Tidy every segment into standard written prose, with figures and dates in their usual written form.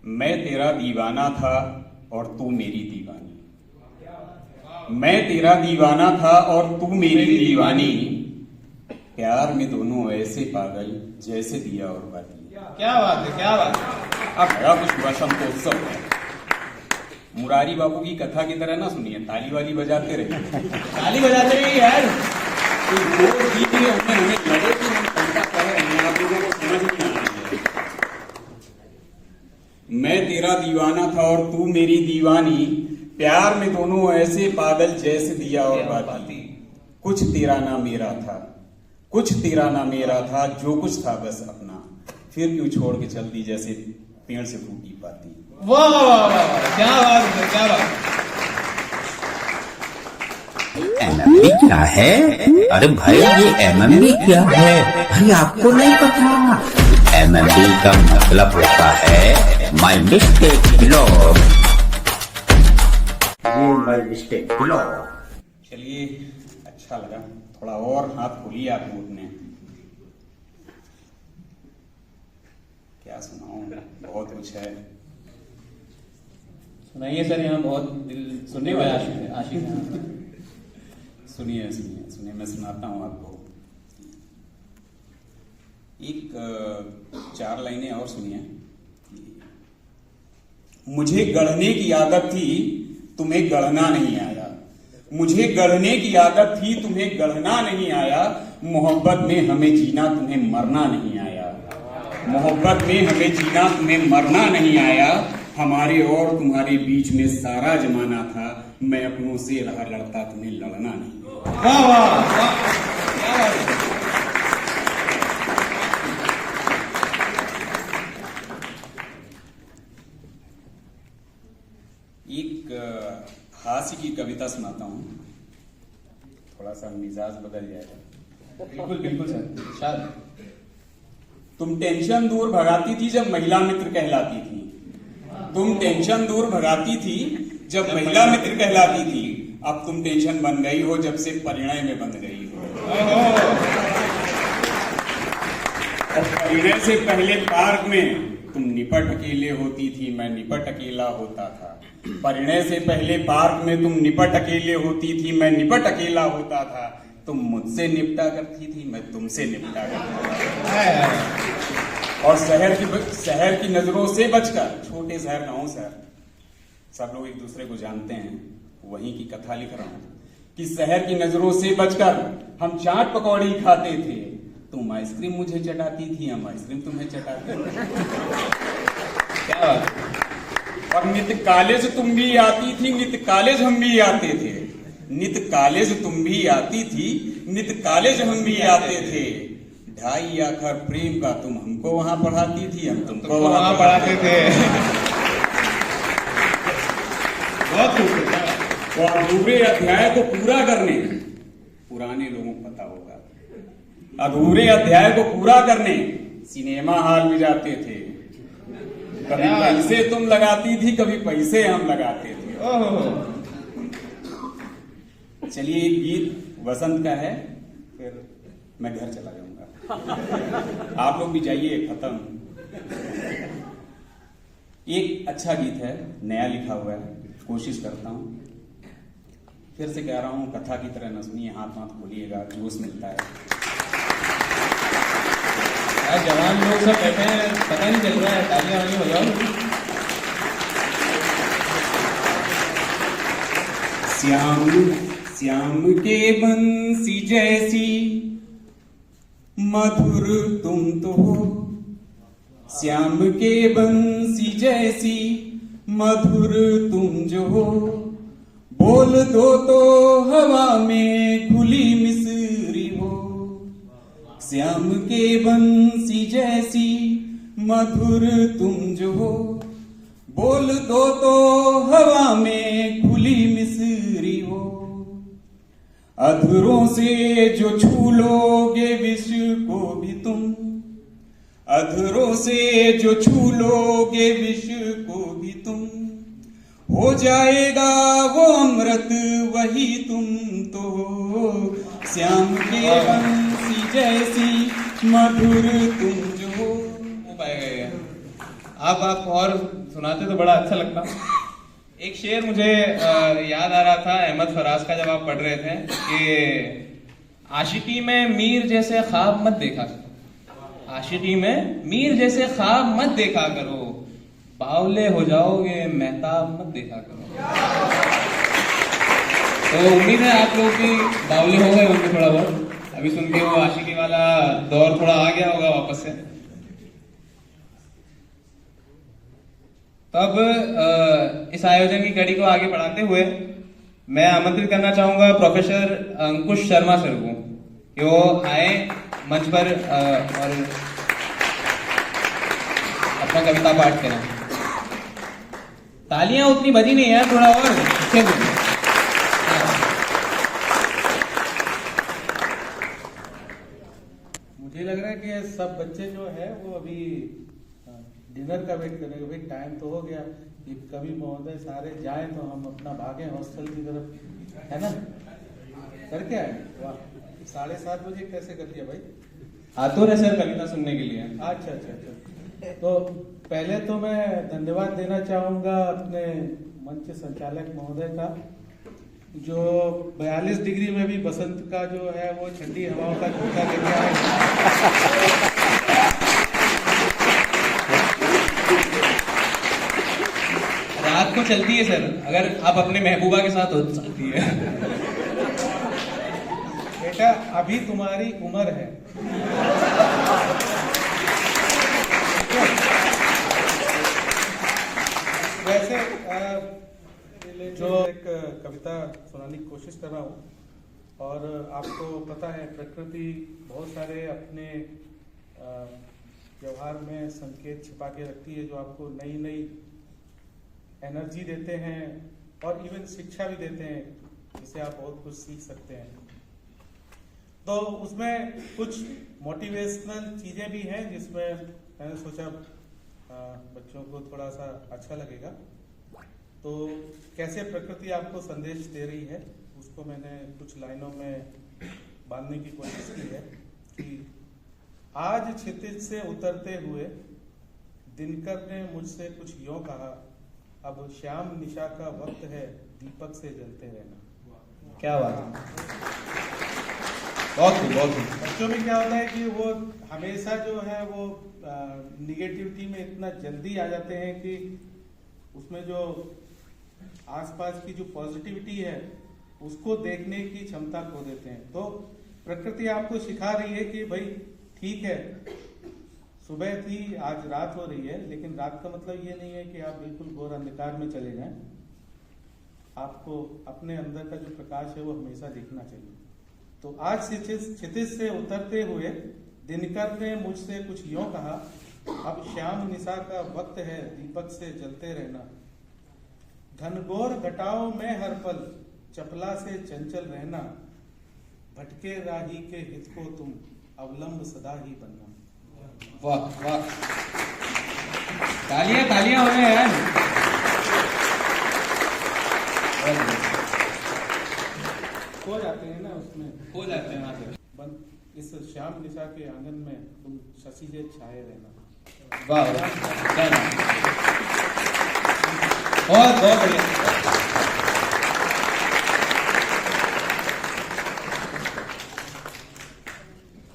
मैं तेरा दीवाना था और तू मेरी दीवानी। मैं तेरा दीवाना था और तू मेरी दीवानी। प्यार में दोनों ऐसे पागल जैसे दिया और बाती। क्या बात है, क्या बात है। अब बड़ा कुछ वसंतोत्सव है। मुरारी बाबू की कथा की तरह ना सुनिए, ताली वाली बजाते रहिए। ताली बजाते रहिए यार। तो वो गीत में हमें लगे कि हम कविता कर रहे हैं, आप लोगों को समझ में आ रही है। मैं तेरा दीवाना था और तू मेरी दीवानी। प्यार में दोनों ऐसे पागल जैसे दिया और बाती। कुछ तेरा ना मेरा था, कुछ तेरा ना मेरा था, जो कुछ था बस अपना। फिर क्यों छोड़ के चल दी जैसे पेड़ से फूटी पाती। वाह वाह वाह वाह, क्या बात है, क्या बात। एमएमबी क्या है? अरे भाई ये एमएमबी क्या है? भाई आपको नहीं पता? एमएमबी का मतलब होता है my mistake blog. My mistake blog. चलिए, अच्छा लगा। थोड़ा और हाथ खोलिए आप लोग ने। क्या सुनाऊं, बहुत कुछ है। सुनाइए सर, यहाँ बहुत दिल सुनने वाले आशिक हैं। सुनिए सुनिए सुनिए, मैं सुनाता हूँ आपको। एक 4 लाइनें और सुनिए। मुझे गढ़ने की आदत थी, तुम्हें गढ़ना नहीं आया। मुझे गढ़ने की आदत थी, तुम्हें गढ़ना नहीं आया। मोहब्बत में हमें जीना, तुम्हें मरना नहीं आया। मोहब्बत में हमें जीना, तुम्हें मरना नहीं आया। हमारे और तुम्हारे बीच में सारा जमाना था। मैं अपनों से रहा लड़ता, तुम्हें लड़ना नहीं। वाह वाह वाह, क्या बात है। एक हास्य की कविता सुनाता हूँ, थोड़ा सा मिजाज बदल जाएगा। बिल्कुल बिल्कुल सर, शायद। तुम टेंशन दूर भगाती थी जब महिला मित्र कहलाती थी। तुम टेंशन दूर भगाती थी जब महिला मित्र कहलाती थी। अब तुम टेंशन बन गई हो जब से परिणय में बंध गई हो। और परिणय से पहले पार्क में तुम निपट अकेले होती थी, मैं निपट अकेला होता था। परिणय से पहले पार्क में तुम निपट अकेले होती थी, मैं निपट अकेला होता था। तुम मुझसे निपटा करती थी, मैं तुमसे निपटा करता था। और शहर की नजरों से बचकर, छोटे शहर गांव शहर सब लोग एक दूसरे को जानते हैं, वहीं की कथा लिख रहा हूं कि शहर की नजरों से बचकर हम चाट पकौड़ी खाते थे। तुम आइसक्रीम मुझे चटाती थी, हम आइसक्रीम तुम्हें चटाते थे। क्या बात। और नित कॉलेज तुम भी आती थी, नित कॉलेज हम भी आते थे। नित कॉलेज तुम भी आती थी, नित कॉलेज हम भी आते थे। 2.5 अक्षर प्रेम का तुम हमको वहां पढ़ाती थी, हम तुमको वहां पढ़ाते थे। बहुत खूबसूरत। और अधूरे अध्याय को पूरा करने, पुराने लोगों को पता होगा, अधूरे अध्याय को पूरा करने सिनेमा हॉल में जाते थे। कभी पैसे तुम लगाती थी, कभी पैसे हम लगाते थे। चलिए, एक गीत वसंत का है, फिर मैं घर चला जाऊंगा। आप लोग भी जाइए, खत्म। एक अच्छा गीत है, नया लिखा हुआ है, कोशिश करता हूं। फिर से कह रहा हूं, कथा की तरह न सुनिए, हाथ हाथ खोलिएगा, जोश मिलता है। जवान लोग सब बैठे हैं, पता नहीं चल रहा है, तालियां वाली हो जाओ। श्याम श्याम के बंसी जैसी मधुर तुम तो हो। श्याम के बंसी जैसी मधुर तुम जो हो। बोल दो तो हवा में खुली मिसरी हो। श्याम के बंसी जैसी मधुर तुम जो हो। बोल दो तो हवा में खुली मिसरी हो। अधरों से जो छू लोगे विश्व को भी तुम। अधरों से जो छू लोगे विश्व को भी तुम। हो जाएगा वो अमृत वही तुम तो हो। श्याम के बंसी जैसी मधुर तुम जो हो पाएगा। आप और सुनाते तो बड़ा अच्छा लगता। एक शेर मुझे याद आ रहा था अहमद फराज का, जब आप पढ़ रहे थे कि आशिकी में मीर जैसे ख्वाब मत देखा करो, आशिकी में मीर जैसे ख्वाब मत देखा करो, बावले हो जाओगे महताब मत देखा करो। तो उम्मीद है आप लोग भी बावले हो गए होंगे थोड़ा बहुत, अभी सुन के वो आशिकी वाला दौर थोड़ा आ गया होगा वापस से। तब इस आयोजन की कड़ी को आगे बढ़ाते हुए मैं आमंत्रित करना चाहूंगा प्रोफेसर अंकुश शर्मा सर को कि वो आए मंच पर और अपना कविता पाठ करें। तालियां उतनी बजी नहीं है, थोड़ा और अच्छे से। मुझे लग रहा है कि सब बच्चे जो है वो अभी डिनर का वेट करेंगे। भाई टाइम तो हो गया, ये कवि महोदय सारे जाएं तो हम अपना भागे हॉस्टल की तरफ, है ना? करके आए। वाह, 7:30 बजे कैसे कर दिया भाई? आतुर है सर कविता सुनने के लिए। अच्छा अच्छा अच्छा। तो पहले तो मैं धन्यवाद देना चाहूंगा अपने मंच संचालक महोदय का, जो 42 डिग्री में भी बसंत का जो है वो ठंडी हवाओं का झोंका लेके आए। रात को चलती है सर, अगर आप अपने महबूबा के साथ हो सकती है। बेटा अभी तुम्हारी उम्र है। वैसे जो एक कविता सुनाने की कोशिश कर रहा हूँ, और आपको पता है प्रकृति बहुत सारे अपने व्यवहार में संकेत छिपा के रखती है, जो आपको नई नई एनर्जी देते हैं और इवन शिक्षा भी देते हैं, जिससे आप बहुत कुछ सीख सकते हैं। तो उसमें कुछ मोटिवेशनल चीजें भी हैं, जिसमें मैंने सोचा बच्चों को थोड़ा सा अच्छा लगेगा। तो कैसे प्रकृति आपको संदेश दे रही है उसको मैंने कुछ लाइनों में बांधने की कोशिश की है कि आज क्षितिज से उतरते हुए दिनकर ने मुझसे कुछ यूं कहा, अब श्याम निशा का वक्त है दीपक से जलते रहना। क्या बात है, बहुत बच्चों में क्या होता है कि वो हमेशा जो है वो निगेटिविटी में इतना जल्दी आ जाते हैं कि उसमें जो आसपास की जो पॉजिटिविटी है उसको देखने की क्षमता खो देते हैं। तो प्रकृति आपको सिखा रही है कि भाई ठीक है, सुबह थी आज रात हो रही है, लेकिन रात का मतलब ये नहीं है कि आप बिल्कुल घोर अंधकार में चले जाएं। आपको अपने अंदर का जो प्रकाश है वो हमेशा दिखना चाहिए। तो आज क्षितिज से उतरते हुए दिनकर ने मुझसे कुछ यूं कहा, अब श्याम निशा का वक्त है दीपक से जलते रहना। घनघोर घटाओं में हर पल चपला से चंचल रहना। भटके राही के हित को तुम अवलंब सदा ही बनना। वाह वाह, तालियां तालियां हो रहे हैं। खो जाते हैं ना उसमें, हो जाते हैं वहां से। इस श्याम निशा के आंगन में तुम शशि से छाए रहना। वाह, बहुत बहुत बढ़िया।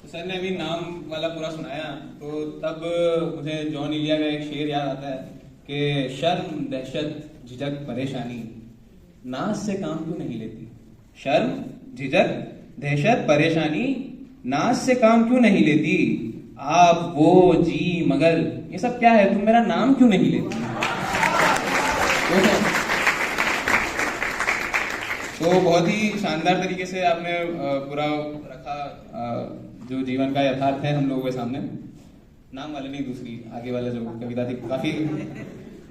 सर ने अभी नाम वाला पूरा सुनाया, तो तब मुझे जॉन इलिया का एक शेर याद आता है कि शर्म दहशत झिझक परेशानी नाज से काम क्यों नहीं लेती। शर्म झिझक दहशत परेशानी नाज से काम क्यों नहीं लेती। आप वो जी मगर ये सब क्या है, तुम मेरा नाम क्यों नहीं लेती। तो बहुत ही शानदार तरीके से आपने पूरा रखा जो जीवन का यथार्थ है हम लोगों के सामने। नाम वाले नहीं, दूसरी आगे वाला जो कविता थी,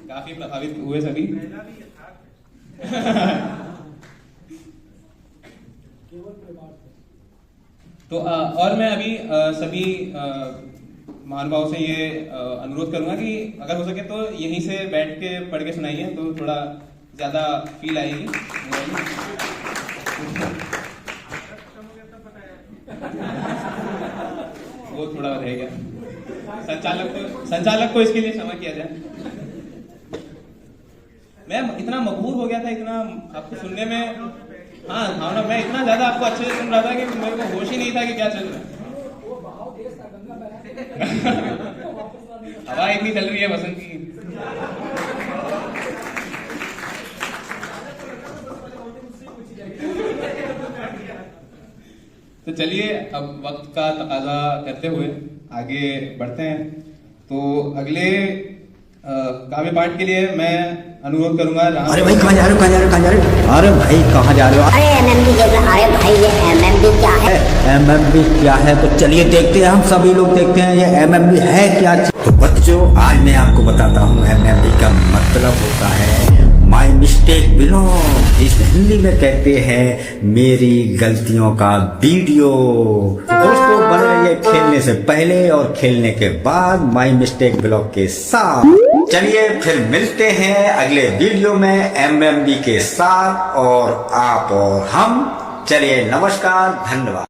काफी प्रभावित हुए सभी। तो और मैं अभी सभी महानुभावों से ये अनुरोध करूंगा कि अगर हो सके तो यहीं से बैठ के पढ़ के सुनाइए, तो थोड़ा ज्यादा फील आएगी। वो थोड़ा रहेगा। संचालक को इसके लिए क्षमा किया जाए। मैं इतना मकबूल हो गया था, इतना आपको सुनने में, हाँ भावना, मैं इतना ज्यादा आपको अच्छे से सुन रहा था कि मेरे को होश ही नहीं था कि क्या चल रहा है। हवा इतनी चल रही है बसंत की। तो चलिए अब वक्त का तकाजा करते हुए आगे बढ़ते हैं। तो अगले काव्य पाठ के लिए मैं अनुरोध करूंगा। अरे भाई कहाँ जा रहे हो, कहाँ जा रहे हो, कहाँ जा रहे हो? अरे भाई कहाँ जा रहे हो? अरे एमएमबी देख रहा। अरे भाई ये एमएमबी क्या है? एमएमबी क्या है? तो चलिए देखते हैं, हम सभी लोग देखते हैं ये एमएमबी है क्या। तो बच्चों आज मैं आपको बताता हूँ एमएमबी का मतलब होता है माई मिस्टेक बिलोंग। इस हिंदी में कहते हैं मेरी गलतियों का वीडियो। तो दोस्तों बने रहिए खेलने से पहले और खेलने के बाद माई मिस्टेक बिलोंग के साथ। चलिए फिर मिलते हैं अगले वीडियो में एमएमबी के साथ, और आप और हम। चलिए नमस्कार, धन्यवाद।